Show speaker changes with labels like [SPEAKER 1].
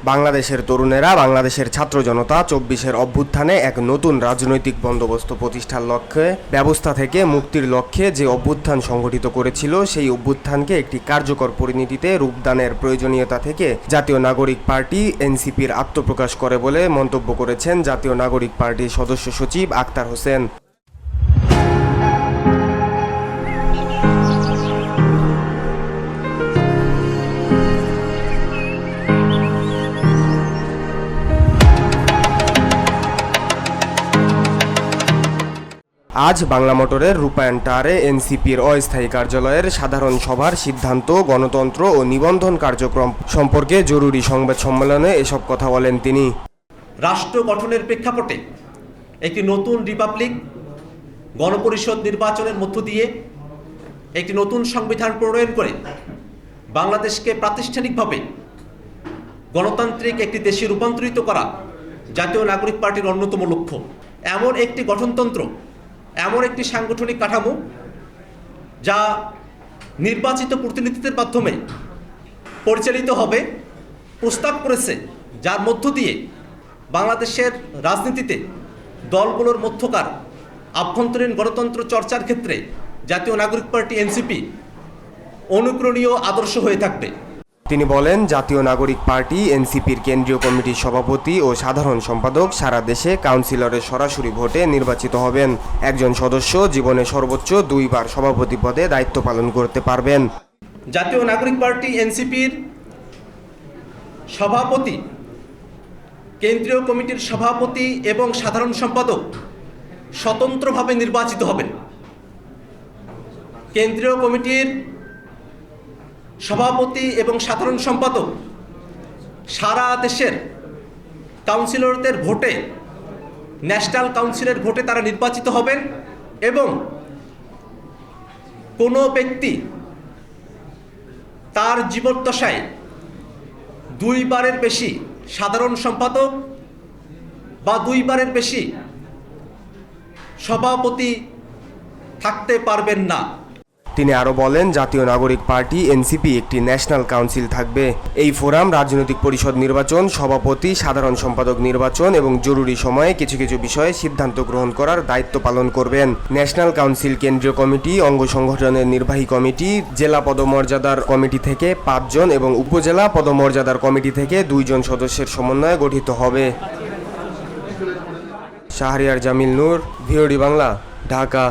[SPEAKER 1] বাংলাদেশের তরুণেরা, বাংলাদেশের ছাত্র জনতা ২৪-এর অভ্যুত্থানে এক নতুন রাজনৈতিক বন্দোবস্ত প্রতিষ্ঠার লক্ষ্যে, ব্যবস্থা থেকে মুক্তির লক্ষ্যে যে অভ্যুত্থান সংগঠিত করেছিল, সেই অভ্যুত্থানকে একটি কার্যকর পরিণতিতে রূপদানের প্রয়োজনীয়তা থেকে জাতীয় নাগরিক পার্টি এনসিপির আত্মপ্রকাশ করে বলে মন্তব্য করেছেন জাতীয় নাগরিক পার্টির সদস্য সচিব আক্তার হোসেন। আজ বাংলা মোটরের রূপায়ণ টাওয়ারে এনসিপির অস্থায়ী কার্যালয়ের সাধারণ সভার সিদ্ধান্ত, গণতন্ত্র ও নিবন্ধন কার্যক্রম সম্পর্কে জরুরি সংবাদ সম্মেলনে এসব কথা বলেন তিনি।
[SPEAKER 2] রাষ্ট্র গঠনের প্রেক্ষাপটে একটি নতুন রিপাবলিক গণপরিষদ নির্বাচনের মধ্য দিয়ে একটি নতুন সংবিধান প্রণয়ন করে বাংলাদেশকে প্রাতিষ্ঠানিকভাবে গণতান্ত্রিক একটি দেশে রূপান্তরিত করা জাতীয় নাগরিক পার্টির অন্যতম লক্ষ্য। এমন একটি গঠনতন্ত্র, এমন একটি সাংগঠনিক কাঠামো যা নির্বাচিত প্রতিনিধিদের মাধ্যমে পরিচালিত হবে প্রস্তাব করেছে, যার মধ্য দিয়ে বাংলাদেশের রাজনীতিতে দলগুলোর মধ্যকার আভ্যন্তরীণ গণতন্ত্র চর্চার ক্ষেত্রে জাতীয় নাগরিক পার্টি এনসিপি অনুকরণীয় আদর্শ হয়ে থাকবে।
[SPEAKER 1] তিনি বলেন, জাতীয় নাগরিক পার্টি এনসিপির কেন্দ্রীয় কমিটির সভাপতি ও সাধারণ সম্পাদক সারা দেশে কাউন্সিলরের সরাসরি ভোটে নির্বাচিত হবেন। একজন সদস্য জীবনে সর্বোচ্চ 2 বার সভাপতি পদে দায়িত্ব পালন করতে পারবেন।
[SPEAKER 2] জাতীয় নাগরিক পার্টি এনসিপির সভাপতি, কেন্দ্রীয় কমিটির সভাপতি এবং সাধারণ সম্পাদক স্বতন্ত্রভাবে নির্বাচিত হবেন। কেন্দ্রীয় কমিটির সভাপতি এবং সাধারণ সম্পাদক সারা দেশের কাউন্সিলরদের ভোটে, ন্যাশনাল কাউন্সিলের ভোটে তারা নির্বাচিত হবেন এবং কোনো ব্যক্তি তার জীবদ্দশায় 2 বারের বেশি সাধারণ সম্পাদক বা 2 বারের বেশি সভাপতি থাকতে পারবেন না।
[SPEAKER 1] তিনি আরও বলেন, জাতীয় নাগরিক পার্টি এনসিপি একটি ন্যাশনাল কাউন্সিল থাকবে। এই ফোরাম রাজনৈতিক পরিষদ নির্বাচন, সভাপতি, সাধারণ সম্পাদক নির্বাচন এবং জরুরি সময়ে কিছু কিছু বিষয়ে সিদ্ধান্ত গ্রহণ করার দায়িত্ব পালন করবেন। ন্যাশনাল কাউন্সিল কেন্দ্রীয় কমিটি, অঙ্গ সংগঠনের নির্বাহী কমিটি, জেলা পদমর্যাদার কমিটি থেকে 5 জন এবং উপজেলা পদমর্যাদার কমিটি থেকে 2 জন সদস্যের সমন্বয়ে গঠিত হবে। শাহরিয়ার জামিল নূর, ভিওডি বাংলা, ঢাকা।